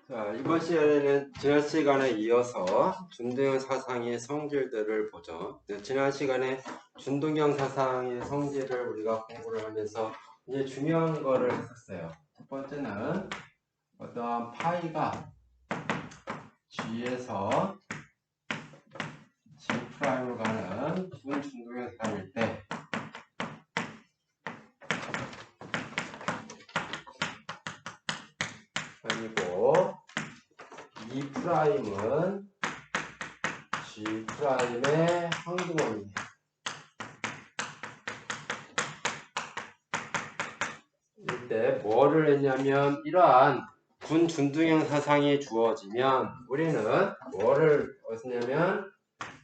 자, 이번 시간에는 지난 시간에 이어서 준동형 사상의 성질들을 보죠. 지난 시간에 준동형 사상의 성질을 우리가 공부를 하면서 이제 중요한 거를 했었어요. 첫 번째는 어떠한 파이가 G에서 G'으로 가는 준동형 사상일 때 아니고 이 프라임은 G 프라임의 항등원입니다. 이때 뭐를 했냐면 이러한 군 준동형 사상이 주어지면 우리는 뭐를 얻었냐면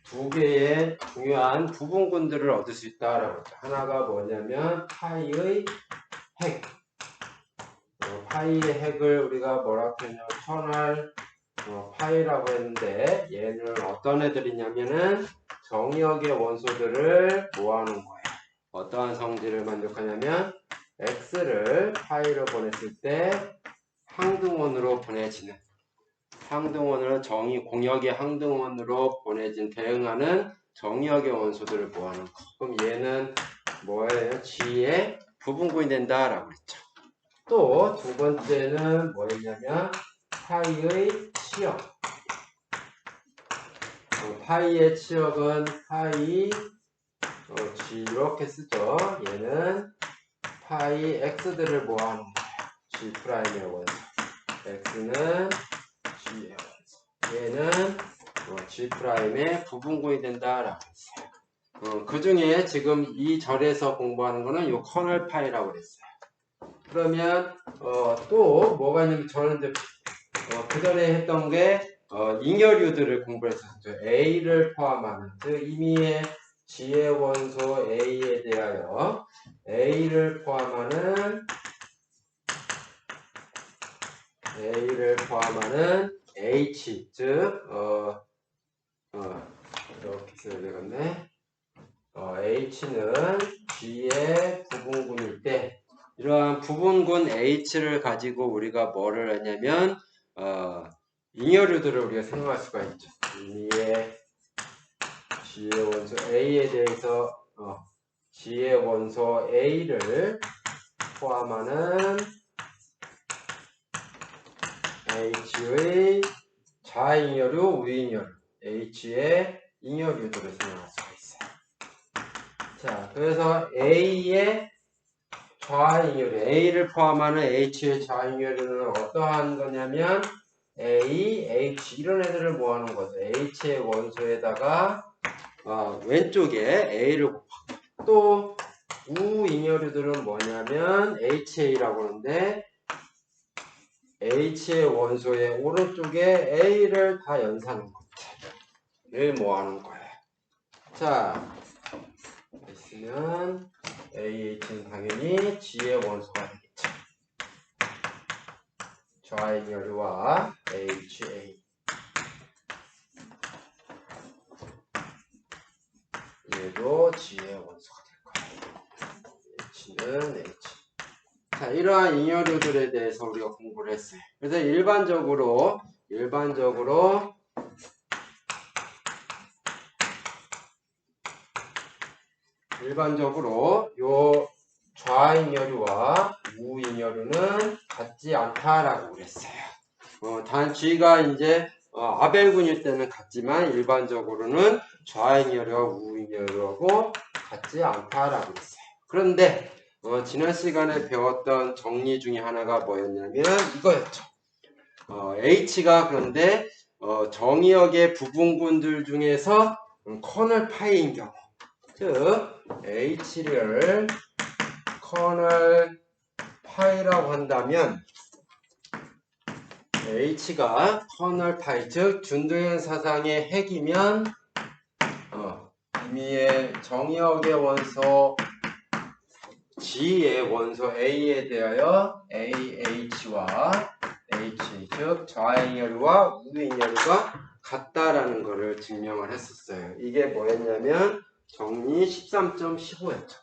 두 개의 중요한 부분군들을 얻을 수 있다라고 했죠. 하나가 뭐냐면 파이의 핵. 파이의 핵을 우리가 뭐라고 했냐면 터널 파이라고 했는데 얘는 어떤 애들이냐면은 정의역의 원소들을 모아놓은 거예요. 어떠한 성질을 만족하냐면 x를 파이로 보냈을 때 항등원으로 보내지는 항등원으로 공역의 항등원으로 보내진 대응하는 정의역의 원소들을 모아놓은 거. 그럼 얘는 뭐예요? G의 부분군이 된다라고 했죠. 또 두 번째는 뭐였냐면 파이의 치역. 파이의 치역은 파이 G 이렇게 쓰죠. 얘는 파이 x들을 모아놓은 거예요. G 프라임의 원소. x는 G의 원소. 얘는 G 프라임의 부분군이 된다라고 했어요. 그 중에 지금 이 절에서 공부하는 거는 요 커널 파이라고 그랬어요. 그러면 또 뭐가 있냐면 저는 이제 그 전에 했던 게 잉여류들을 공부했었죠. A를 포함하는 즉 임의의 G의 원소 A에 대하여 A를 포함하는 H 즉 이렇게 써야 되겠네. H는 G의 부분군일 때 이러한 부분군 H를 가지고 우리가 뭐를 하냐면 잉여류들을 우리가 생각할 수가 있죠. 임의의 G의 원소 A에 대해서 G의 원소 A를 포함하는 H의 좌잉여류, 우잉여류 H의 잉여류들을 생각할 수가 있어요. 자, 그래서 A의 좌잉여류, A를 포함하는 H의 좌잉여류는 어떠한 거냐면 A, H 이런 애들을 모아놓은 거죠. H의 원소에다가 왼쪽에 A를 곱하고 또 우잉여류들은 뭐냐면 HA라고 하는데 H의 원소의 오른쪽에 A를 다 연산한 것을 모아놓은 거예요. 자, 있으면 AH는 당연히 G의 원소가 되겠죠. 좌잉여류와 HA 얘도 G의 원소가 될 거예요. H는 H. 자, 이러한 잉여류들에 대해서 우리가 공부를 했어요. 그래서 일반적으로 요 좌잉여류와 우잉여류는 같지 않다라고 그랬어요. 단 G가 이제 아벨군일 때는 같지만 일반적으로는 좌잉여류와 우잉여류하고 같지 않다라고 그랬어요. 그런데 지난 시간에 배웠던 정리 중에 하나가 뭐였냐면 이거였죠. H가 그런데 정의역의 부분군들 중에서 커널 파이인 경우 즉 H를 커널 파이라고 한다면 H가 커널 파이 즉 준동형 사상의 핵이면 임의의 정의역의 원소 G의 원소 A에 대하여 AH와 H 즉 좌잉여류와 우잉여류가 같다라는 것을 증명을 했었어요. 이게 뭐였냐면 정리 13.15였죠.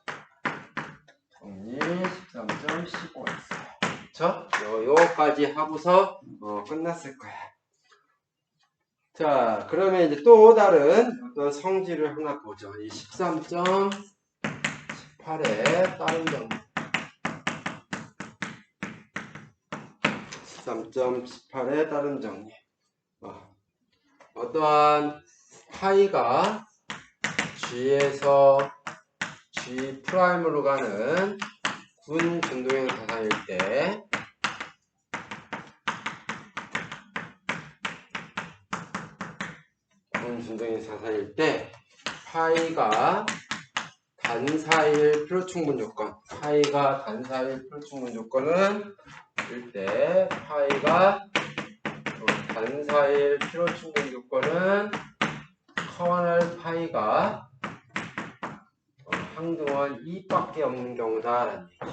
정리 13.15였어요. 그쵸? 요거까지 하고서 끝났을 거야. 자, 그러면 이제 또 다른 어떤 성질을 하나 보죠. 이 13.18의 다른 정리. 13.18의 다른 정리. 어떠한 파이가 G에서 G'으로 가는 군 준동형 사상일 때 준동형 사상일 때 파이가 단사일 필요충분 조건 파이가 단사일 필요충분 조건은 일 때 파이가 단사일 필요충분 조건은 커널 파이가 항등원 2밖에 없는 경우다라는 얘기예요.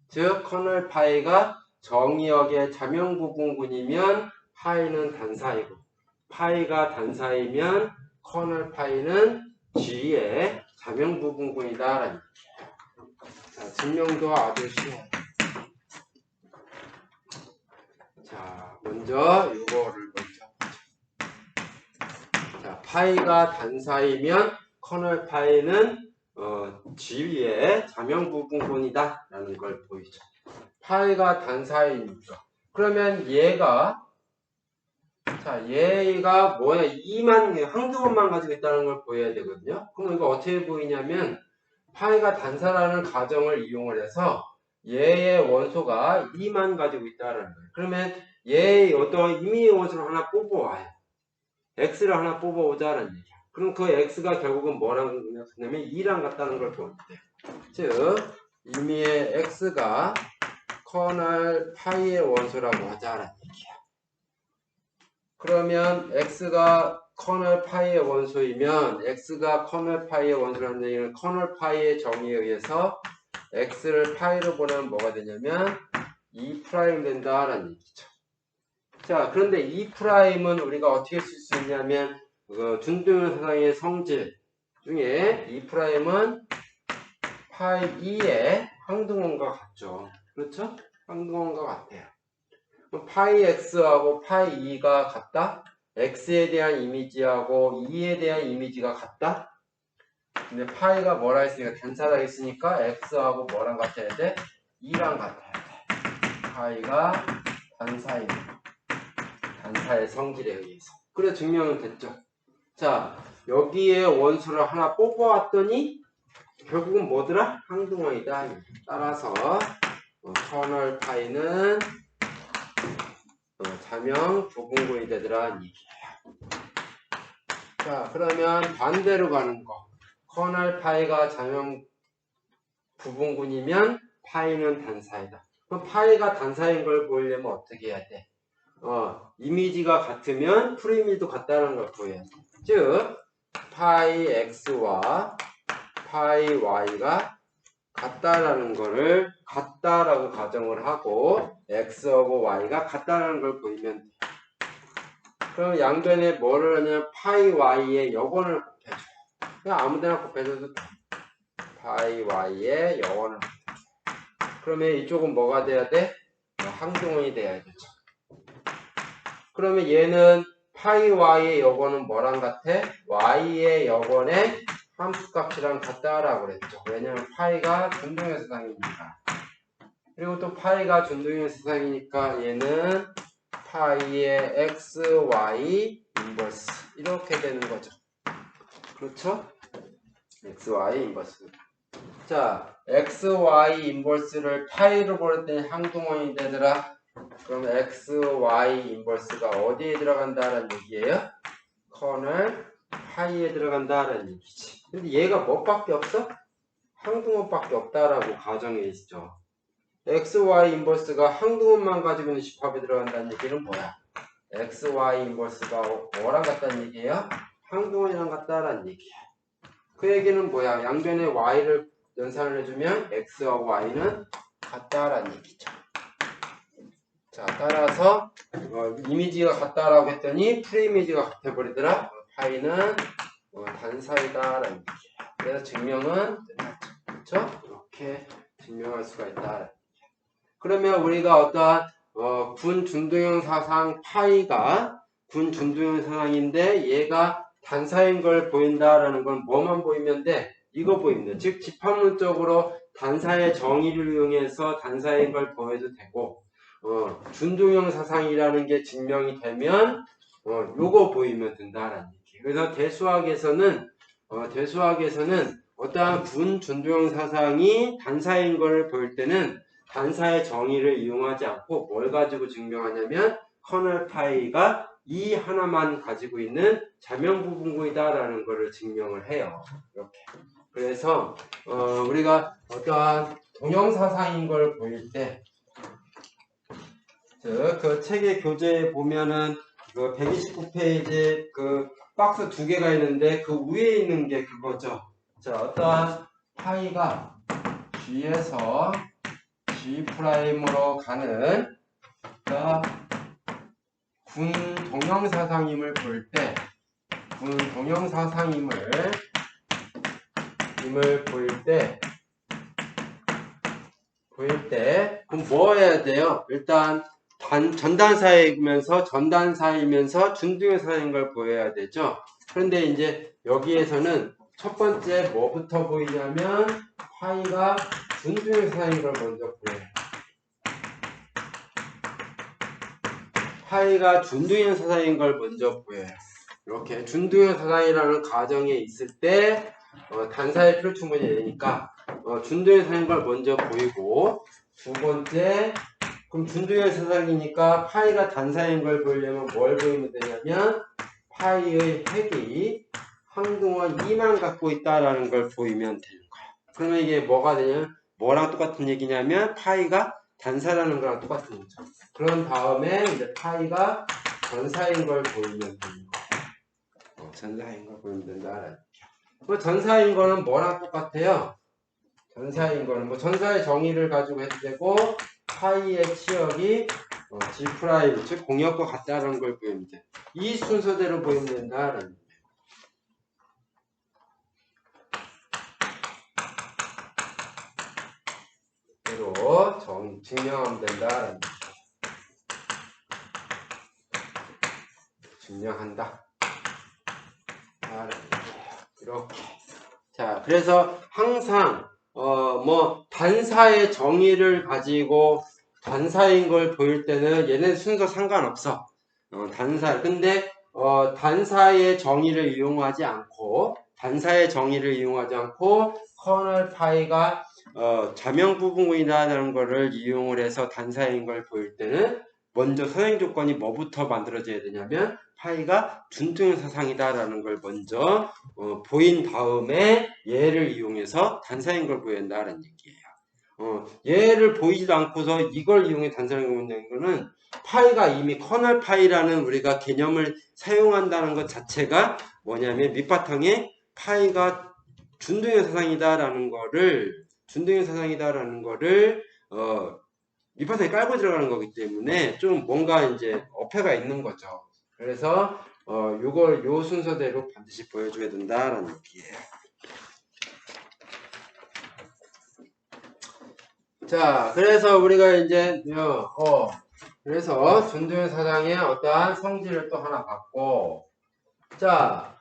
즉 커널 파이가 정의역의 자명부분군이면 파이는 단사이고 파이가 단사이면 커널 파이는 G의 자명부분군이다라는 얘기예요. 자, 증명도 아주 쉬워요. 자, 먼저 이거를 먼저 보죠. 자, 파이가 단사이면 커널 파이는 G의 자명부분군이다 라는 걸 보이죠. 파이가 단사이니까 그러면 얘가 뭐야 2만 항등원만 가지고 있다는 걸 보여야 되거든요. 그럼 이거 어떻게 보이냐면 파이가 단사라는 가정을 이용을 해서 얘의 원소가 2만 가지고 있다는 거예요. 그러면 얘의 어떤 임의의 원소를 하나 뽑아와요. x를 하나 뽑아오자는 얘기야. 그럼 그 x가 결국은 뭐랑 같냐면 2랑 같다는 걸 보면 돼요. 즉 임의의 x가 커널 파이의 원소라고 하자는 얘기야. 그러면 x가 커널 파이의 원소이면 x가 커널 파이의 원소라는 얘기는 커널 파이의 정의에 의해서 x를 파이로 보내면 뭐가 되냐면 2' 된다라는 얘기죠. 자, 그런데 2'은 우리가 어떻게 쓸 수 있냐면 준동형 사상의 성질 중에 2'은 파이 2의 항등원과 같죠. 그렇죠? 항등원과 같아요. 파이 x하고 파이 2가 같다? x에 대한 이미지하고 2에 대한 이미지가 같다? 근데 파이가 뭐라 했으니까 단사라 했으니까 x하고 뭐랑 같아야 돼? 2랑 같아야 돼. 파이가 단사입니다. 단사의 성질에 의해서. 그래 증명은 됐죠. 자, 여기에 원수를 하나 뽑아왔더니 결국은 뭐더라? 항등원이다. 따라서 커널 파이는 자명 부분군이 되더라는 얘기예요. 자, 그러면 반대로 가는 거. 커널 파이가 자명 부분군이면 파이는 단사이다. 그럼 파이가 단사인 걸 보이려면 어떻게 해야 돼? 이미지가 같으면 프리미도 같다는 걸 보여야 돼. 즉, 파이 x와 파이 y가 같다라는 거를 같다라고 가정을 하고 x하고 y가 같다라는 걸 보이면 돼. 그럼 양변에 뭐를 하냐면 파이 y의 여건을 곱해줘. 그냥 아무데나 곱해줘도 돼. 파이 y의 여건을 곱해줘. 그러면 이쪽은 뭐가 돼야 돼? 항등원이 돼야 되죠. 그러면 얘는 파이 y의 여건은 뭐랑 같아? y의 여건의 함수값이랑 같다라고 그랬죠. 왜냐면 파이가 준동형 사상이니까. 그리고 또 파이가 준동형 사상이니까 얘는 파이의 x, y 인버스 이렇게 되는 거죠. 그렇죠? x, y 인버스. 자, x, y 인버스를 파이로 보낼 때 항등원이 되더라. 그럼 x, y 인버스가 어디에 들어간다는 얘기예요? 커널 파이에 들어간다는 얘기지. 근데 얘가 뭐밖에 없어? 항등원밖에 없다라고 가정해 있죠. x, y 인버스가 항등원만 가지고 있는 집합에 들어간다는 얘기는 뭐야? x, y 인버스가 뭐랑 같다는 얘기예요? 항등원이랑 같다라는 얘기야. 그 얘기는 뭐야? 양변에 y를 연산을 해주면 x와 y는 같다라는 얘기죠. 자, 따라서 이미지가 같다라고 했더니 프리이미지가 같아버리더라. 파이는 단사이다라는 얘기예요. 그래서 증명은 끝났죠. 그렇죠? 이렇게 증명할 수가 있다. 그러면 우리가 어떠한 군 준동형 사상 파이가 군 준동형 사상인데 얘가 단사인 걸 보인다라는 건 뭐만 보이면 돼? 이거 보입니다. 즉 집합론적으로 단사의 정의를 이용해서 단사인 걸 보여도 되고 준동형 사상이라는 게 증명이 되면 요거 보이면 된다라는 얘기. 그래서 대수학에서는 어떠한 군 준동형 사상이 단사인 걸 보일 때는 단사의 정의를 이용하지 않고 뭘 가지고 증명하냐면 커널 파이가 이 하나만 가지고 있는 자명부분구이다라는 것을 증명을 해요. 이렇게. 그래서 우리가 어떠한 동형사상인 걸 보일 때, 그 책의 교재에 보면은 그 129페이지 그 박스 두 개가 있는데 그 위에 있는 게 그거죠. 자, 어떠한 파이가 G에서 G'으로 가는 군 동형사상임을 볼 때, 군 동형사상임을 보일 때 그럼 뭐 해야 돼요? 일단 전단사이면서 준동형 사상인 걸 보여야 되죠. 그런데 이제 여기에서는 첫 번째 뭐부터 보이냐면 파이가 준동형 사상인 걸 먼저 보여요. 파이가 준동형 사상인 걸 먼저 보여요. 이렇게 준동형 사상이라는 가정에 있을 때 단사의 필요 충분히 되니까 준동형 사상인 걸 먼저 보이고, 두 번째 그럼 준동형 사상이니까 파이가 단사인 걸 보이려면 뭘 보이면 되냐면 파이의 핵이 항등원 2만 갖고 있다라는 걸 보이면 되는 거야. 그러면 이게 뭐가 되냐면 뭐랑 똑같은 얘기냐면 파이가 단사라는 거랑 똑같은 거죠. 그런 다음에 이제 파이가 전사인 걸 보이면 되는 거예요. 전사인 걸 보이면 된다. 전사인 거는 뭐랑 똑같아요? 전사인 거는 뭐 전사의 정의를 가지고 해도 되고 파이의 치역이 G' 즉 공역과 같다는 걸 보이면 돼. 이 순서대로 보이면 된다라는 대로 증명하면 된다라는 증명한다. 이렇게. 자, 그래서 항상 뭐 단사의 정의를 가지고 단사인 걸 보일 때는 얘네 순서 상관없어. 근데 단사의 정의를 이용하지 않고 커널 파이가 자명부분이라는 거를 이용을 해서 단사인 걸 보일 때는 먼저 선행 조건이 뭐부터 만들어져야 되냐면 파이가 준동형 사상이다라는 걸 먼저 보인 다음에 얘를 이용해서 단사인 걸 보인다라는 얘기예요. 얘를 보이지도 않고서 이걸 이용해 단사인 걸 보인다는 거는 파이가 이미 커널 파이라는 우리가 개념을 사용한다는 것 자체가 뭐냐면 밑바탕에 파이가 준동형 사상이다라는 거를 밑바탕에 깔고 들어가는 거기 때문에 좀 뭔가 이제 어폐가 있는 거죠. 그래서 요 순서대로 반드시 보여줘야 된다라는 얘기예요. 자, 그래서 우리가 이제 그래서 준동형 사상의 어떠한 성질을 또 하나 봤고, 자,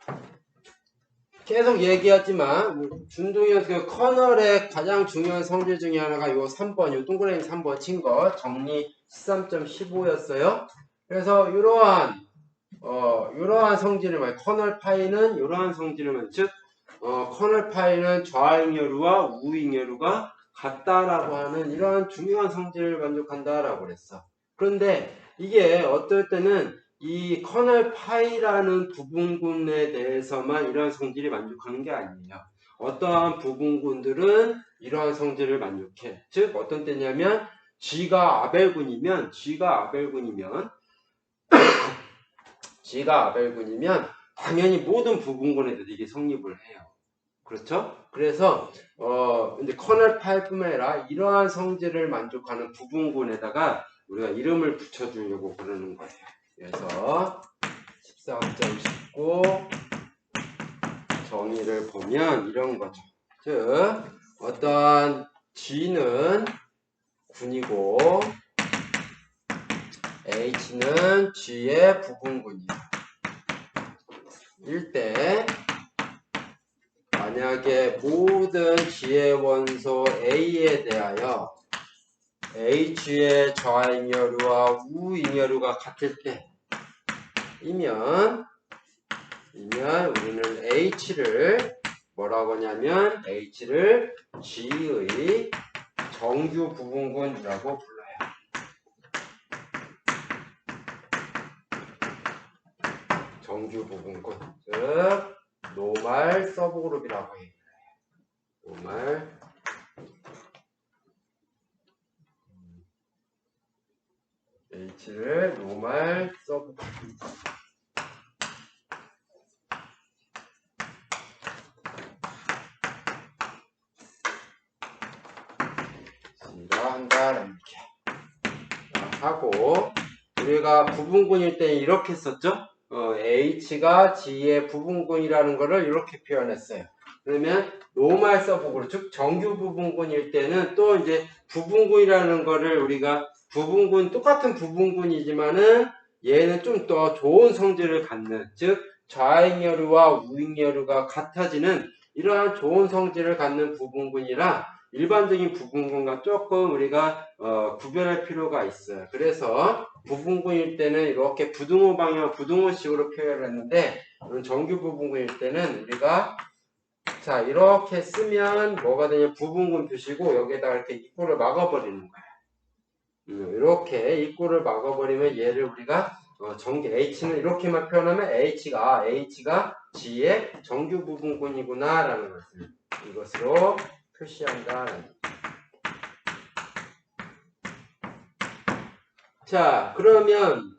계속 얘기했지만 준동형 그 커널의 가장 중요한 성질 중에 하나가 요 3번, 요 동그라미 3번 친 거 정리 13.15였어요. 그래서 이러한 성질을 말, 커널 파이는 이러한 성질을 말, 즉 커널 파이는 좌잉여루와 우잉여루가 같다라고 하는 이러한 중요한 성질을 만족한다라고 그랬어. 그런데 이게 어떨 때는 이 커널 파이라는 부분군에 대해서만 이러한 성질이 만족하는 게 아니에요. 어떠한 부분군들은 이러한 성질을 만족해. 즉 어떤 때냐면 G가 아벨군이면 당연히 모든 부분군에도 이게 성립을 해요. 그렇죠? 그래서 이제 커널 파이뿐만 아니라 이러한 성질을 만족하는 부분군에다가 우리가 이름을 붙여주려고 그러는 거예요. 그래서 14.19 정의를 보면 이런 거죠. 즉 어떠한 G는 군이고 H는 G의 부분군이야. 일 때 만약에 모든 G의 원소 A에 대하여 H의 좌잉여류와 우잉여류가 같을 때이면 우리는 H를 뭐라고 하냐면 H를 G의 정규 부분군이라고 불러요. 정규 부분군, 즉 노말 서브그룹이라고 해요. 노말 H를 노말 서브그룹. 한다라는 이렇게 하고, 우리가 부분군일 때 이렇게 썼죠? H가 G의 부분군이라는 것을 이렇게 표현했어요. 그러면 노말 서브그룹, 즉 정규 부분군일 때는 또 이제 부분군이라는 것을 우리가 부분군, 똑같은 부분군이지만은 얘는 좀 더 좋은 성질을 갖는, 즉 좌잉여류와 우잉여류가 같아지는 이러한 좋은 성질을 갖는 부분군이라 일반적인 부분군과 조금 우리가 구별할 필요가 있어요. 그래서 부분군일 때는 이렇게 부등호 방향, 부등호식으로 표현을 했는데, 정규 부분군일 때는 우리가 자 이렇게 쓰면 뭐가 되냐, 부분군 표시고 여기에다가 이렇게 입구를 막아버리는 거예요. 이렇게 입구를 막아버리면 얘를 우리가 정규 H는 이렇게만 표현하면 H가 G의 정규 부분군이구나 라는 것을 이것으로 표시한다. 자, 그러면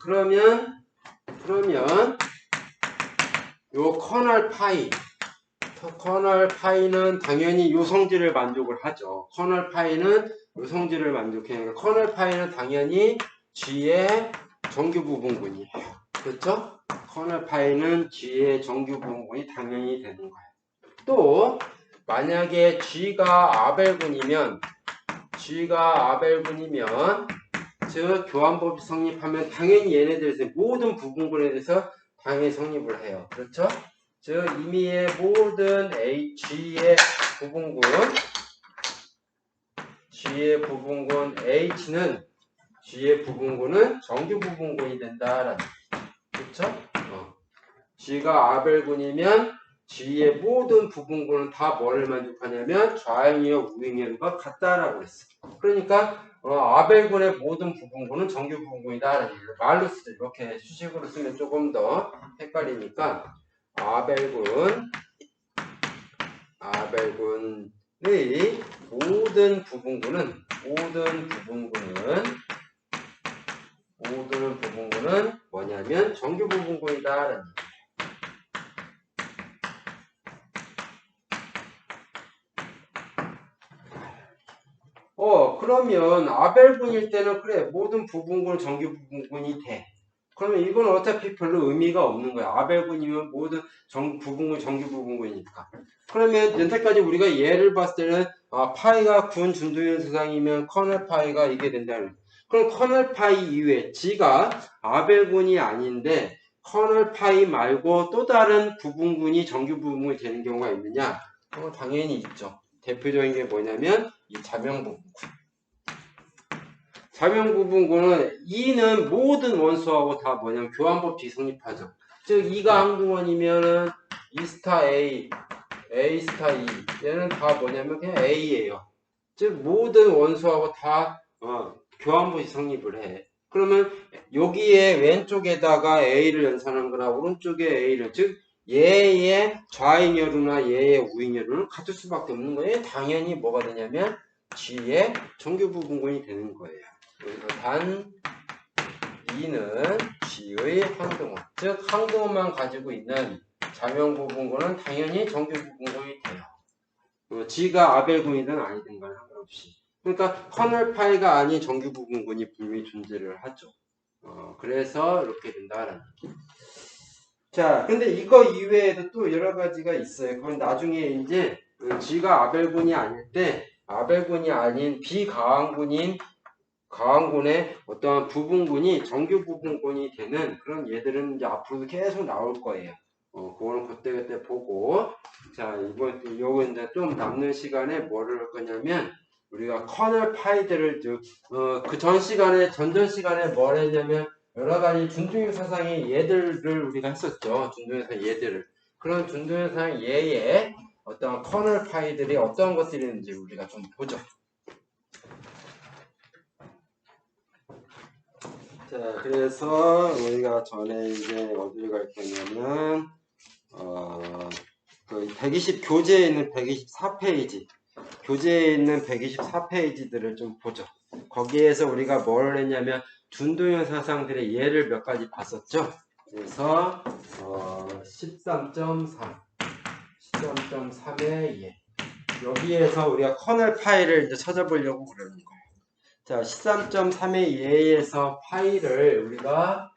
요 커널 파이는 당연히 요 성질을 만족을 하죠. 커널 파이는 요 성질을 만족해요. 커널 파이는 당연히 G의 정규 부분군이에요. 그렇죠? 커널 파이는 G의 정규 부분군이 당연히 되는 거예요. 또 만약에 G가 아벨군이면 즉 교환법이 성립하면 당연히 얘네들에서 모든 부분군에 대해서 당연히 성립을 해요. 그렇죠? 즉 임의의 모든 G의 부분군 H는 G의 부분군은 정규 부분군이 된다라는 거죠. 그렇죠? G가 아벨군이면 G의 모든 부분군은 다 뭐를 만족하냐면 좌잉여 우잉여가 같다라고 했어. 그러니까 아벨군의 모든 부분군은 정규 부분군이다. 말로 쓰죠. 이렇게 수식으로 쓰면 조금 더 헷갈리니까 아벨군의 모든 부분군은 뭐냐면 정규 부분군이다. 그러면 아벨군일 때는 그래 모든 부분군 정규 부분군이 돼. 그러면 이건 어차피 별로 의미가 없는 거야. 아벨군이면 모든 부분군 정규 부분군이니까. 그러면 여태까지 우리가 예를 봤을 때는 파이가 군 준두현 수상이면 커널 파이가 이게 된다는. 그럼 커널 파이 이외에 G가 아벨군이 아닌데 커널 파이 말고 또 다른 부분군이 정규 부분군이 되는 경우가 있느냐? 당연히 있죠. 대표적인 게 뭐냐면 이 자명 부분군. 자명 부분군은 E는 모든 원소하고 다 뭐냐면 교환법칙이 성립하죠. 즉 E가 항등원이면은 E 스타 A, A 스타 E 얘는 다 뭐냐면 그냥 A예요. 즉 모든 원소하고 다 교환법칙이 성립을 해. 그러면 여기에 왼쪽에다가 A를 연산한 거나 오른쪽에 A를, 즉 얘의 좌잉여류나 얘의 우잉여류는 같을 수밖에 없는 거예요. 당연히 뭐가 되냐면 G의 정규 부분군이 되는 거예요. 단 E는 G의 항등원, 즉 항등원만 가지고 있는 자명 부분군은 당연히 정규 부분군이 돼요. G가 아벨군이든 아니든 간에 상관없이. 그러니까 커널 파이가 아닌 정규 부분군이 분명히 존재를 하죠. 그래서 이렇게 된다라는 얘기. 자, 근데 이거 이외에도 또 여러 가지가 있어요. 그건 나중에 이제 G가 아벨군이 아닐 때 아벨군이 아닌 비가항군인 가왕군의 어떠한 부분군이 정규 부분군이 되는 그런 얘들은 이제 앞으로도 계속 나올 거예요. 그거는 그때 보고. 자, 요거 이제 좀 남는 시간에 뭐를 할 거냐면, 우리가 커널 파이들을, 그 전 시간에 뭘 했냐면, 여러 가지 준동형 사상의 얘들을 우리가 했었죠. 준동형 사상 얘들을. 그런 준동형 사상 얘의 어떤 커널 파이들이 어떤 것들이 있는지 우리가 좀 보죠. 자, 그래서 우리가 전에 이제 어디를 갈 거냐면, 그 120, 교재에 있는 124페이지, 교재에 있는 124페이지들을 좀 보죠. 거기에서 우리가 뭘 했냐면, 준동형 사상들의 예를 몇 가지 봤었죠. 그래서, 13.3의 예. 여기에서 우리가 커널 파일을 이제 찾아보려고 그러는 거예요. 자, 13.3의 예에서 파일을 우리가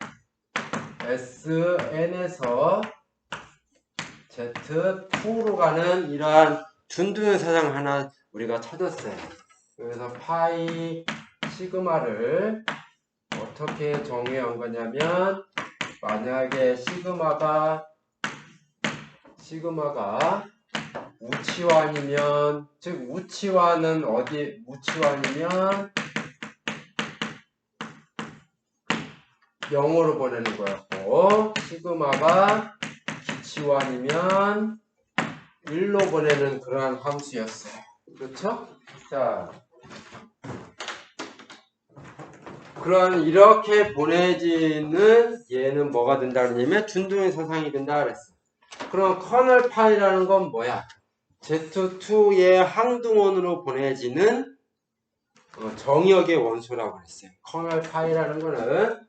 SN에서 Z2로 가는 이러한 준두형 사상 하나 우리가 찾았어요. 그래서 파이 시그마를 어떻게 정의한 거냐면, 만약에 시그마가 우치환이면, 즉 우치환은 어디 우치환이면 0으로 보내는 거였고, 시그마가 기치환이면 1로 보내는 그러한 함수였어요. 그렇죠? 자, 그런 이렇게 보내지는 얘는 뭐가 된다 그러냐면 준동형 사상이 된다 그랬어. 그럼 커널 파이라는 건 뭐야? Z2의 항등원으로 보내지는 정역의 원소라고 그랬어요. 커널 파이라는 거는,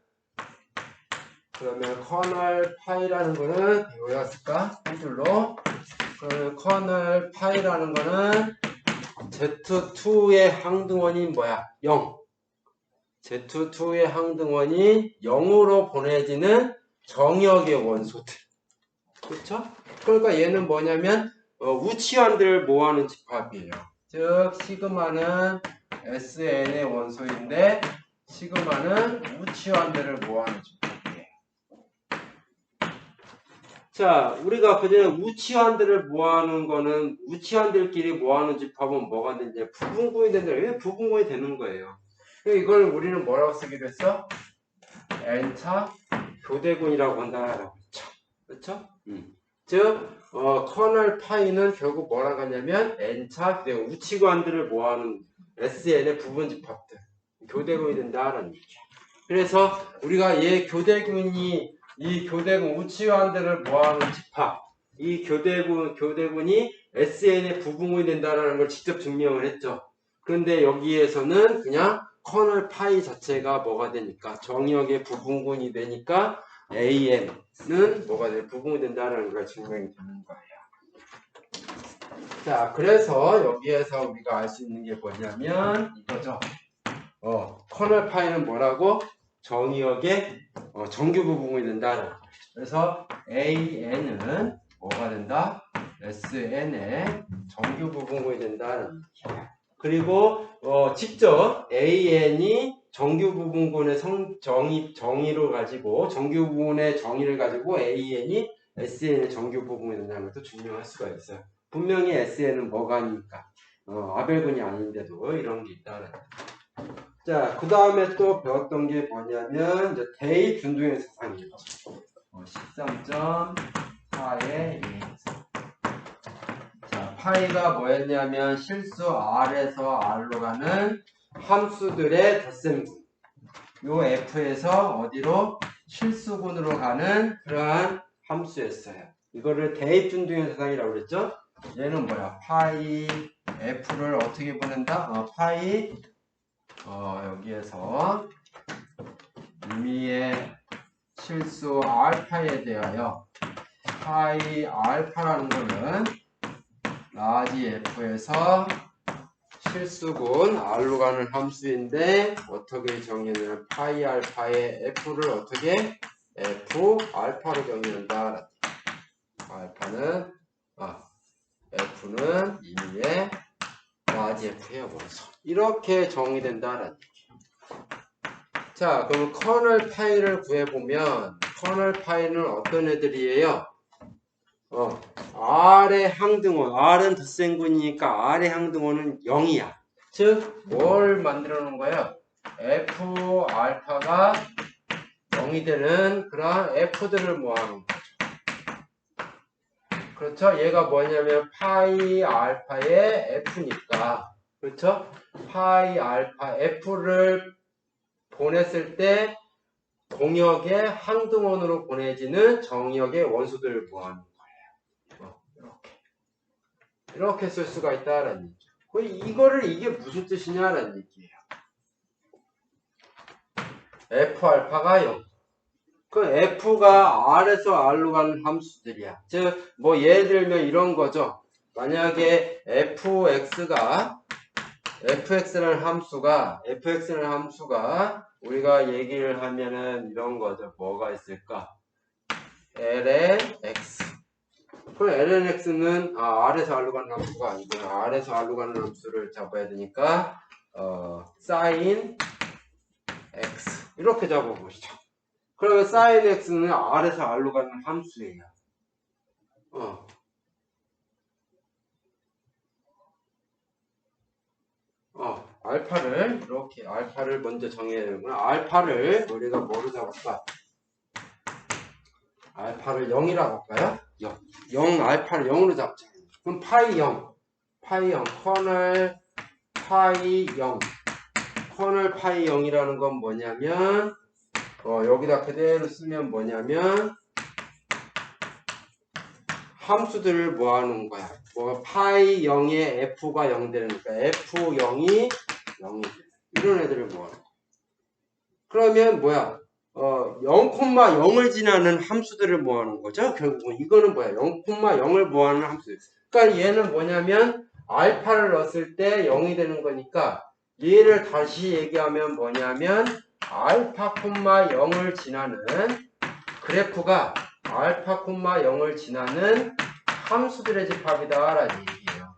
그러면 커널 파이라는 거는 뭐였을까? 한 줄로. 그러면 커널 파이라는 거는 Z2의 항등원이 뭐야? 0. Z2의 항등원이 0으로 보내지는 정역의 원소들. 그렇죠? 그러니까 얘는 뭐냐면 우치환들을 모아놓은 집합이에요. 즉 시그마는 SN의 원소인데 시그마는 우치환들을 모아놓은 집합이에요. 자, 우리가 그전에 우치환들을 모아놓은 거는, 우치환들끼리 모아놓은 집합은 뭐가 되냐? 부분군이 된다. 왜 부분군이 되는 거예요? 이걸 우리는 뭐라고 쓰기로 했어? N차 교대군이라고 한다라고 했죠. 그렇죠? 즉, 커널 파이는 결국 뭐라고 하냐면 N차 우치관들을 모아놓은 SN의 부분 집합들, 교대군이 된다라는 얘기야. 그래서 우리가 이 교대군 우치관들을 모아놓은 집합, 이 교대군이 SN의 부분군이 된다라는 걸 직접 증명을 했죠. 그런데 여기에서는 그냥 커널 파이 자체가 뭐가 되니까 정역의 부분군이 되니까 AN은 뭐가 돼? 부분이 된다는 걸 증명이 되는 거예요. 자, 그래서 여기에서 우리가 알 수 있는 게 뭐냐면 이거죠. 커널 파이는 뭐라고? 정역의 정규 부분이 된다는 거예요. 그래서 AN은 뭐가 된다? SN의 정규 부분이 된다는 얘기예요. 그리고 직접 AN이 정규 부분군의 정의로 가지고, 정규 부분의 정의를 가지고 AN이 SN의 정규 부분이 된다는 것도 증명할 수가 있어요. 분명히 SN은 뭐가 아닙니까? 아벨군이 아닌데도 이런 게 있다는 거예요. 자, 그 다음에 또 배웠던 게 뭐냐면 이제 대입 준동형 사상이에요. 13.4의 파이가 뭐였냐면 실수 R에서 R로 가는 함수들의 덧셈군. 요 F에서 어디로? 실수군으로 가는 그러한 함수였어요. 이거를 대입준동형 사상이라고 그랬죠? 얘는 뭐야? 파이 F를 어떻게 보낸다? 파이 여기에서 의미의 실수 알파에 대하여 파이 알파라는 거는 라지 F에서 실수군 R로 가는 함수인데 어떻게 정의하냐면 파이 알파의 F를 어떻게? F 알파로 정의한다. F는 임의의 라지 F의 원소. 이렇게 정의된다라는 얘기. 자, 그럼 커널 파이를 구해보면 커널 파이는 어떤 애들이에요? R의 항등원, R은 덧셈근이니까 R의 항등원은 0이야. 즉, 뭘 만들어 놓은 거야? F 알파가 0이 되는 그런 F들을 모아놓은 거죠. 그렇죠? 얘가 뭐냐면 파이 알파의 F니까. 그렇죠? 파이 알파 F를 보냈을 때 동역의 항등원으로 보내지는 정역의 원소들을 모아놓은 거예요. 이렇게 쓸 수가 있다라는 얘기죠. 이게 무슨 뜻이냐라는 얘기예요. F 알파가 0. 그 F가 R에서 R로 가는 함수들이야. 즉, 뭐 예를 들면 이런 거죠. 만약에 fx라는 함수가 우리가 얘기를 하면은 이런 거죠. 뭐가 있을까? ln x. 그럼 ln x는 R에서 R로 가는 함수가 아니고 R에서 R로 가는 함수를 잡아야 되니까 sin x 이렇게 잡아보시죠. 그러면 sin x는 R에서 R로 가는 함수예요. 알파를 이렇게 알파를 먼저 정해야 되는구나. 알파를 우리가 뭐로 잡을까? 알파를 0이라고 할까요? 0 알파를 0으로 잡자. 그럼 파이 0 커널 파이 0 커널 파이 0이라는 건 뭐냐면 여기다 그대로 쓰면 뭐냐면 함수들을 모아놓은 거야. 파이 0에 f가 0 되니까 f0이 0이 돼. 이런 애들을 모아놓은 거야. 그러면 뭐야? 0,0을 지나는 함수들을 모아놓은 거죠. 결국은 이거는 뭐야? 0,0을 모아놓은 함수. 그러니까 얘는 뭐냐면 알파를 넣었을 때 0이 되는 거니까 얘를 다시 얘기하면 뭐냐면 알파, 0을 지나는 그래프가 알파, 0을 지나는 함수들의 집합이다 라는 얘기예요.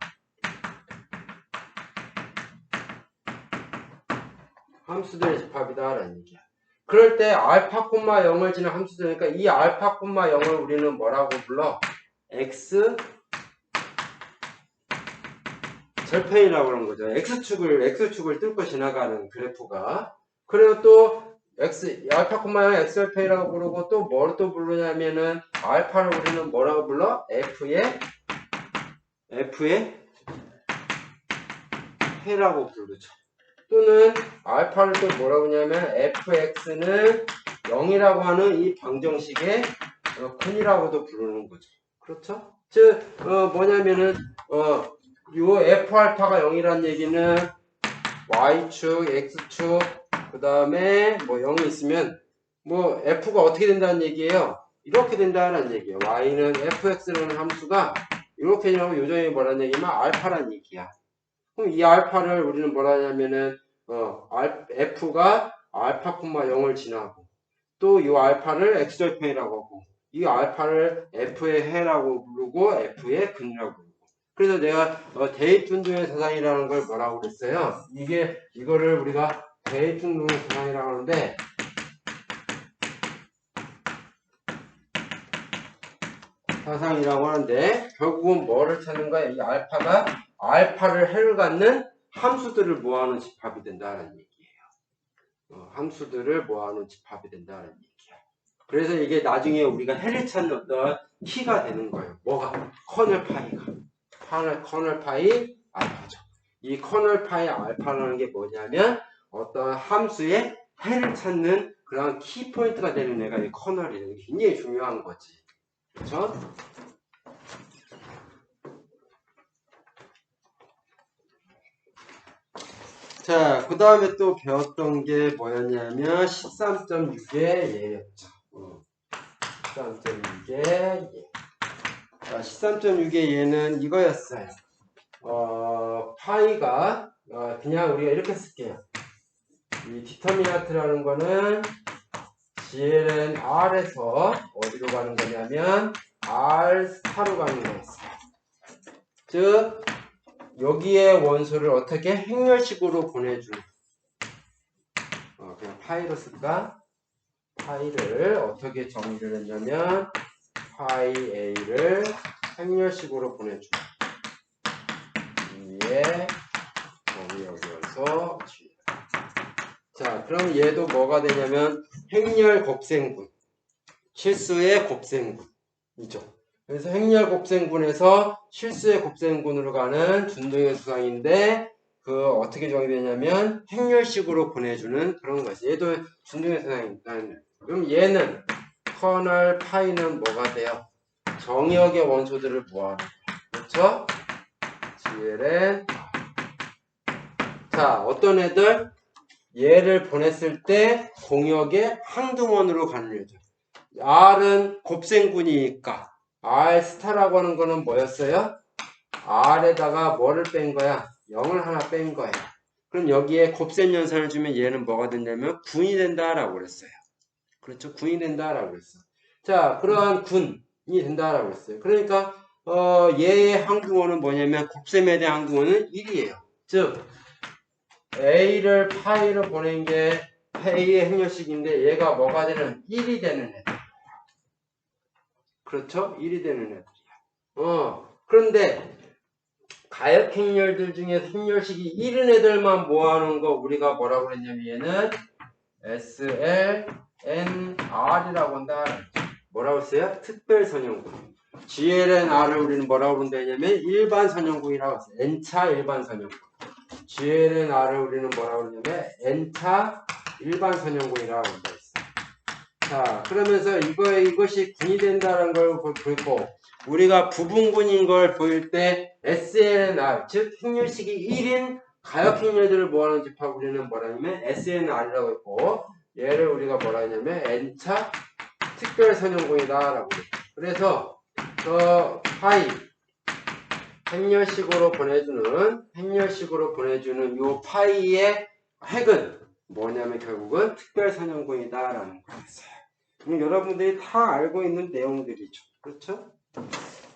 함수들의 집합이다 라는 얘기야. 그럴 때 알파, 0을 지나는 함수들이니까 이 알파, 0을 우리는 뭐라고 불러? x 절편이라고 그러는 거죠. x축을 뚫고 지나가는 그래프가. 그리고 또 알파, 0 x절편이라고 부르고 또 뭘 또 부르냐면은 알파를 우리는 뭐라고 불러? f의 해라고 부르죠. 또는 알파를 또 뭐라고 하냐면 fx는 0이라고 하는 이 방정식의 근이라고도 부르는 거죠. 그렇죠? 즉 뭐냐면은 요 f알파가 0이라는 얘기는 y축, x축 그 다음에 뭐 0이 있으면 뭐 f가 어떻게 된다는 얘기예요? 이렇게 된다는 얘기예요. y는 fx라는 함수가 이렇게 되면 요점이 뭐라는 얘기면 알파라는 얘기야. 그럼 이 알파를 우리는 뭐라 하냐면은 f가 알파, 0을 지나고 또 이 알파를 x절편이라고 하고 이 알파를 f의 해라고 부르고 f의 근이라고 부르고 그래서 내가 대입준동의 사상이라는 걸 뭐라고 그랬어요? 이거를 우리가 대입준동의 사상이라고 하는데 결국은 뭐를 찾는 거야? 이 알파가 알파를 해를 갖는 함수들을 모아놓은 집합이 된다는 얘기예요. 함수들을 모아놓은 집합이 된다는 얘기야. 그래서 이게 나중에 우리가 해를 찾는 어떤 키가 되는 거예요. 뭐가? 커널 파이가. 커널 파이 알파죠. 이 커널 파이 알파라는 게 뭐냐면 어떤 함수의 해를 찾는 그런 키포인트가 되는 애가 이 커널이에요. 굉장히 중요한 거지. 그렇죠? 자, 그 다음에 또 배웠던 게 뭐였냐면 13.6의 예였죠. 13.6의 예. 13.6의 예는 이거였어요. 파이가 그냥 우리가 이렇게 쓸게요. 이 디터미넌트라는 거는 GLN R에서 어디로 가는 거냐면 R4로 가는 거였어요. 즉 여기에 원소를 어떻게 행렬식으로 보내주는 파이로 쓸까? 파이를 어떻게 정리를 했냐면 파이 a를 행렬식으로 보내줘. 위에 정의역이어서 자, 그럼 얘도 뭐가 되냐면 행렬 곱셈군, 실수의 곱셈군이죠. 그래서 행렬 곱셈군에서 실수의 곱셈군으로 가는 준동의 수상인데 그 어떻게 정의되냐면 행렬식으로 보내주는 그런 것이 얘도 준동의 수상입니다. 그럼 얘는 커널 파이는 뭐가 돼요? 정의역의 원소들을 모아놓은 거예요. 그렇죠? GLN 자, 어떤 애들? 얘를 보냈을 때 공역의 항등원으로 가는 애들. R은 곱셈군이니까 R 스타라고 하는 거는 뭐였어요? R에다가 뭐를 뺀 거야? 0을 하나 뺀 거야. 그럼 여기에 곱셈 연산을 주면 얘는 뭐가 된다면 군이 된다라고 그랬어요. 그렇죠? 군이 된다라고 그랬어. 자, 그러한 군이 된다라고 그랬어요. 그러니까 얘의 항등원은 뭐냐면 곱셈에 대한 항등원은 1이에요. 즉 A를 파이로 보낸 게 A의 행렬식인데 얘가 뭐가 되는 1이 되는 애들. 그렇죠? 1이 되는 애들이야. 그런데 가역 행렬들 중에 행렬식이 1인 애들만 모아놓은 거 우리가 뭐라고 그랬냐면 얘는 SLNR이라고 한다. 뭐라고 했어요? 특별선형군. GLNR을 우리는 뭐라고 부른다냐면 일반 선형군이라고 했어요. N차 일반 선형군. GLNR을 우리는 뭐라고 그러냐면 N차 일반 선형군이라고 한다 했어요. 자, 그러면서 이것이 군이 된다는 걸 보고 우리가 부분군인 걸 보일 때 SNR, 즉 행렬식이 1인 가역 행렬들을 모아놓은 집합 우리는 뭐라 하냐면 SNR이라고 했고 얘를 우리가 뭐라 하냐면 N차 특별 선형군이다라고 해요. 그래서 파이 행렬식으로 보내주는 요 파이의 핵은 뭐냐면 결국은 특별 선형군이다라는 거였어요. 여러분들이 다 알고 있는 내용들이죠. 그렇죠?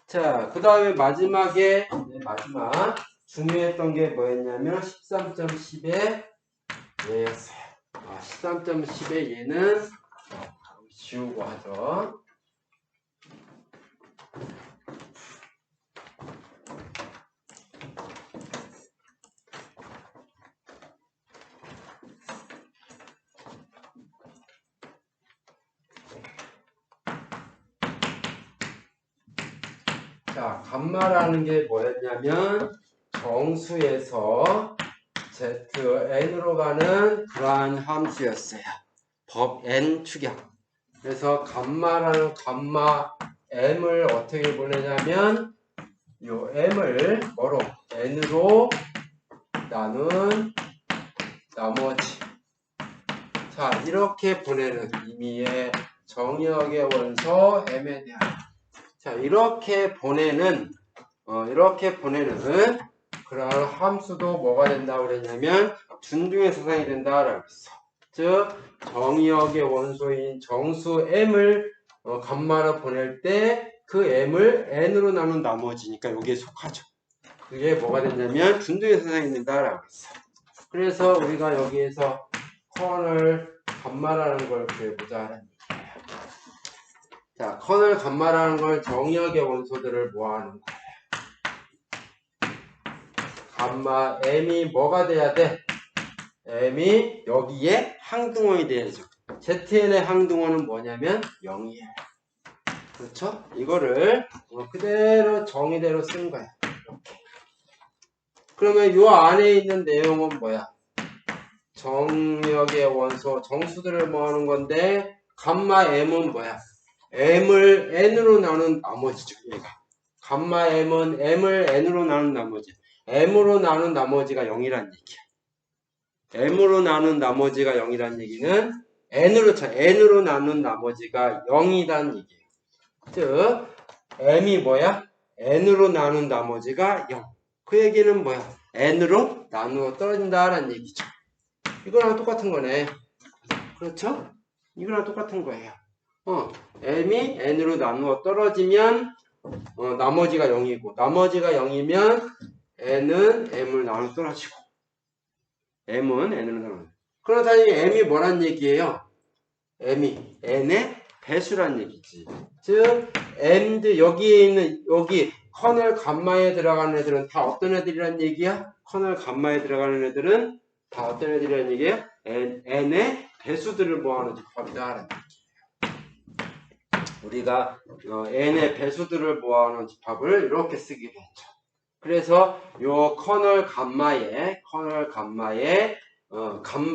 자, 그 다음에 마지막 중요했던 게 뭐였냐면 13.10의 얘였어요. 13.10의 얘는 지우고 하죠. 자, 감마라는 게 뭐였냐면 정수에서 ZN으로 가는 그러한 함수였어요. 법 N 축약. 그래서 감마라는 감마 M을 어떻게 보내냐면 요 M을 뭐로? N으로 나눈 나머지. 자, 이렇게 보내는 의미의 정역의 원소 M에 대한 자, 이렇게 보내는 그런 함수도 뭐가 된다고 그랬냐면 준등의 사상이 된다라고 했어. 즉 정역의 원소인 정수 m을 감마로 보낼 때 그 m을 n으로 나눈 나머지니까 여기에 속하죠. 그게 뭐가 됐냐면 준등의 사상이 된다라고 했어. 그래서 우리가 여기에서 커널 감마라는 걸 구해보자. 자, 커널 감마라는 걸 정역의 원소들을 모아놓은 거예요. 감마 m이 뭐가 돼야 돼? m이 여기에 항등원이 돼야죠. zn의 항등원은 뭐냐면 0이에요. 그렇죠? 이거를 그대로 정의대로 쓴 거야. 이렇게. 그러면 요 안에 있는 내용은 뭐야? 정역의 원소, 정수들을 모아놓은 건데 감마 m은 뭐야? m을 n으로 나눈 나머지죠. 얘가. 감마 m은 m을 n으로 나눈 나머지. m으로 나눈 나머지가 0이란 얘기야. m으로 나눈 나머지가 0이란 얘기는 n으로 나눈 나머지가 0이란 얘기예요. 즉 m이 뭐야? n으로 나눈 나머지가 0. 그 얘기는 뭐야? n으로 나누어 떨어진다라는 얘기죠. 이거랑 똑같은 거네. 그렇죠? 이거랑 똑같은 거예요. m이 n으로 나누어 떨어지면 나머지가 0이고 나머지가 0이면 n은 m을 나누어 떨어지고 m은 n으로 나누어 그러다니 m이 뭐란 얘기예요? m이 n의 배수란 얘기지. 즉 m들 여기에 있는 여기 커널 감마에 들어가는 애들은 다 어떤 애들이란 얘기야? 커널 감마에 들어가는 애들은 다 어떤 애들이란 얘기야? n의 배수들을 모아놓은 집합이다. 우리가 n의 배수들을 모아놓은 집합을 이렇게 쓰기로 했죠. 그래서 요 커널 감마에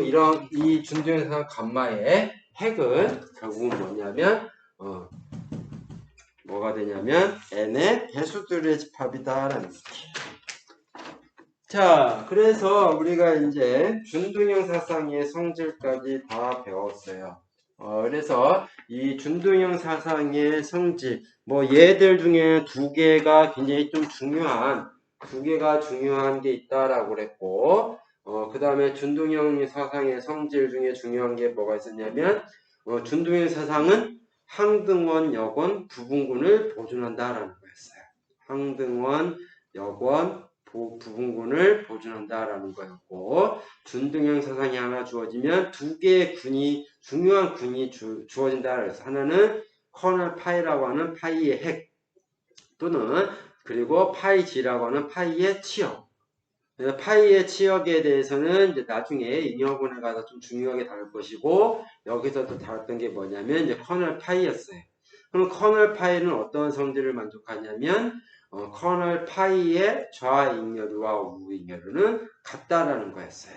이런 이 준동형사상 감마의 핵은 결국은 뭐냐면 뭐가 되냐면 n의 배수들의 집합이다라는 얘기예요. 자, 그래서 우리가 이제 준동형 사상의 성질까지 다 배웠어요. 그래서 이 준동형 사상의 성질, 뭐 얘들 중에 두 개가 굉장히 좀 중요한 게 있다라고 그랬고, 그 다음에 준동형 사상의 성질 중에 중요한 게 뭐가 있었냐면, 준동형 사상은 항등원, 역원, 부분군을 보존한다라는 거였어요. 항등원, 역원, 부분군을 보존한다라는 거였고, 준동형 사상이 하나 주어지면 두 개의 중요한 군이 주어진다 그래서 하나는 커널 파이라고 하는 파이의 핵 또는 그리고 파이 G라고 하는 파이의 치역. 파이의 치역에 대해서는 이제 나중에 잉여군에 가서 좀 중요하게 다룰 것이고, 여기서도 다뤘던 게 뭐냐면 이제 커널 파이였어요. 그럼 커널 파이는 어떤 성질을 만족하냐면 커널 파이의 좌잉여류와 우잉여류는 같다라는 거였어요.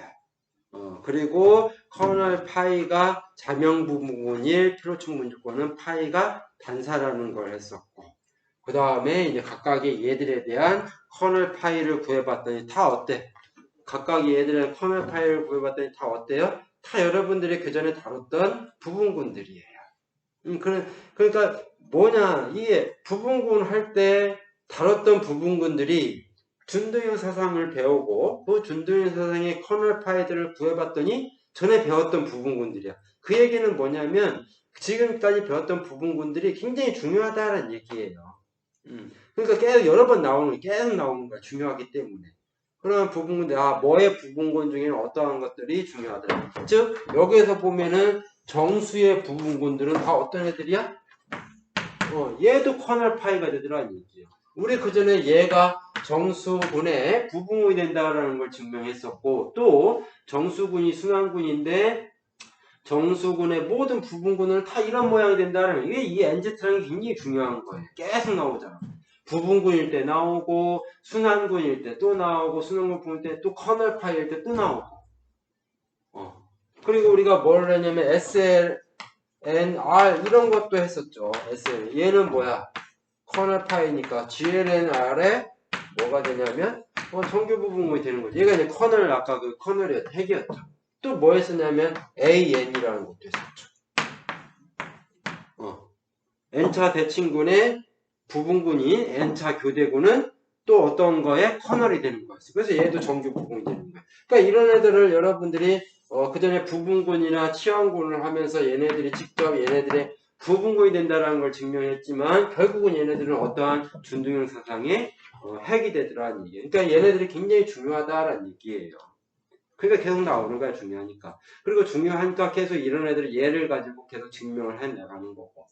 그리고 커널 파이가 자명부분일 필요충분조건은 파이가 단사라는 걸 했었고, 그 다음에 이제 각각의 얘들에 대한 커널 파이를 구해봤더니 다 어때? 각각의 얘들의 커널 파이를 구해봤더니 다 어때요? 다 여러분들이 그 전에 다뤘던 부분군들이에요. 그러니까 뭐냐, 이게 부분군 할 때 다뤘던 부분군들이 준동형 사상을 배우고 그 준동형 사상의 커널 파이들을 구해봤더니 전에 배웠던 부분군들이야. 그 얘기는 뭐냐면 지금까지 배웠던 부분군들이 굉장히 중요하다는 얘기예요. 그러니까 계속 여러 번 계속 나오는 거야. 중요하기 때문에. 그러면 부분군들, 뭐의 부분군 중에는 어떠한 것들이 중요하다. 즉, 여기에서 보면은 정수의 부분군들은 다 어떤 애들이야? 얘도 커널 파이가 되더라는 얘기예요. 우리 그 전에 얘가 정수군의 부분군이 된다라는 걸 증명했었고, 또 정수군이 순환군인데 정수군의 모든 부분군은 다 이런 모양이 된다는 이게 이 NZ라는 게 굉장히 중요한 거예요. 계속 나오잖아. 부분군일 때 나오고 순환군일 때 또 나오고 순환군 부분일 때 또 커널 파이일 때 또 나오고. 그리고 우리가 뭘 했냐면 SL, NR 이런 것도 했었죠. SL 얘는 뭐야? 커널 파이니까 GLNR에 뭐가 되냐면 정규 부분군이 되는 거지. 얘가 이제 커널 아까 그 커널이었죠. 핵이었죠. 또 뭐 했었냐면 AN이라는 것도 했었죠. N차 대칭군의 부분군인 N차 교대군은 또 어떤 거에 커널이 되는 거였어요. 그래서 얘도 정규 부분이 되는 거예요. 그러니까 이런 애들을 여러분들이 그 전에 부분군이나 치환군을 하면서 얘네들이 직접 얘네들의 부분군이 된다는 걸 증명했지만 결국은 얘네들은 어떠한 준동형 사상의 핵이 되더라는 얘기예요. 그러니까 얘네들이 굉장히 중요하다라는 얘기예요. 그러니까 계속 나오는 거야, 중요하니까. 그리고 중요하니까 계속 이런 애들을 얘를 가지고 계속 증명을 해나가는 거고.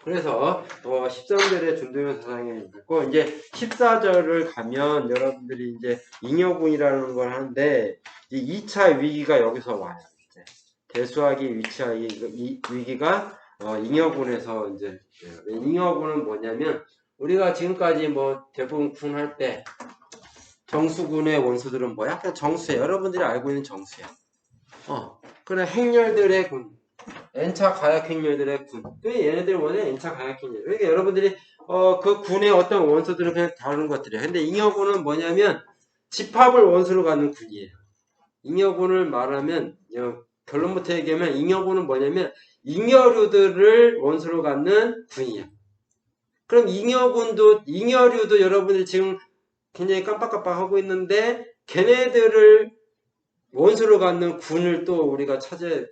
그래서 13절의 준동형 사상이 있고 이제 14절을 가면 여러분들이 이제 잉여군이라는 걸 하는데 이 2차 위기가 여기서 와요. 이제 대수학이 위치하기 위기가 잉여군에서 이제 잉여군은 뭐냐면 우리가 지금까지 뭐 대부분 군 할 때 정수군의 원소들은 뭐야? 그냥 정수야. 여러분들이 알고 있는 정수야. 그래 행렬들의 군. N차 가역행렬들의 군. 얘네들 원래 N차 가역행렬. 그러니까 여러분들이 그 군의 어떤 원소들은 그냥 다른 것들이에요. 근데 잉여군은 뭐냐면 집합을 원소로 갖는 군이에요. 잉여군을 말하면 결론부터 얘기하면 잉여군은 뭐냐면 잉여류들을 원소로 갖는 군이에요. 그럼 잉여류도 여러분들이 지금 굉장히 깜빡깜빡하고 있는데 걔네들을 원소로 갖는 군을 또 우리가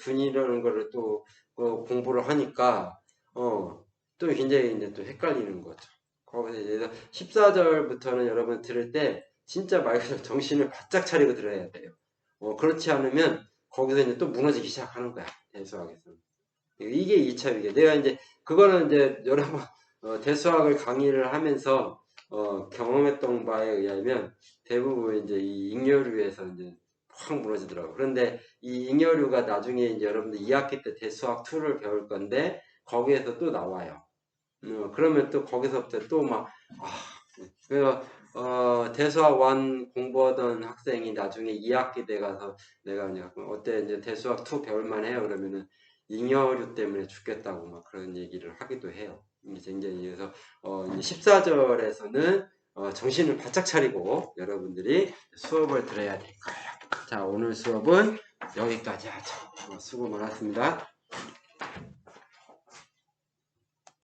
군이라는 거를 또 공부를 하니까 또 굉장히 이제 또 헷갈리는 거죠. 거기서 이제 14절부터는 여러분 들을 때 진짜 말 그대로 정신을 바짝 차리고 들어야 돼요. 그렇지 않으면 거기서 이제 또 무너지기 시작하는 거야. 대수학에서. 이게 2차 위기야. 내가 이제 그거는 이제 여러 번 대수학을 강의를 하면서 경험했던 바에 의하면 대부분 이제 이 잉여류에서 이제 확 무너지더라고. 그런데 이 잉여류가 나중에 이제 여러분들 2학기 때 대수학 2를 배울 건데 거기에서 또 나와요. 그러면 또 거기서부터 또 막 그래서 대수학 1 공부하던 학생이 나중에 2학기 때 가서 내가 이제 어때 이제 대수학 2 배울만 해요. 그러면은 잉여류 때문에 죽겠다고 막 그런 얘기를 하기도 해요. 굉장히 그래서 이제 14절에서는 정신을 바짝 차리고 여러분들이 수업을 들어야 될 거예요. 자, 오늘 수업은 여기까지 하죠. 수고 많았습니다.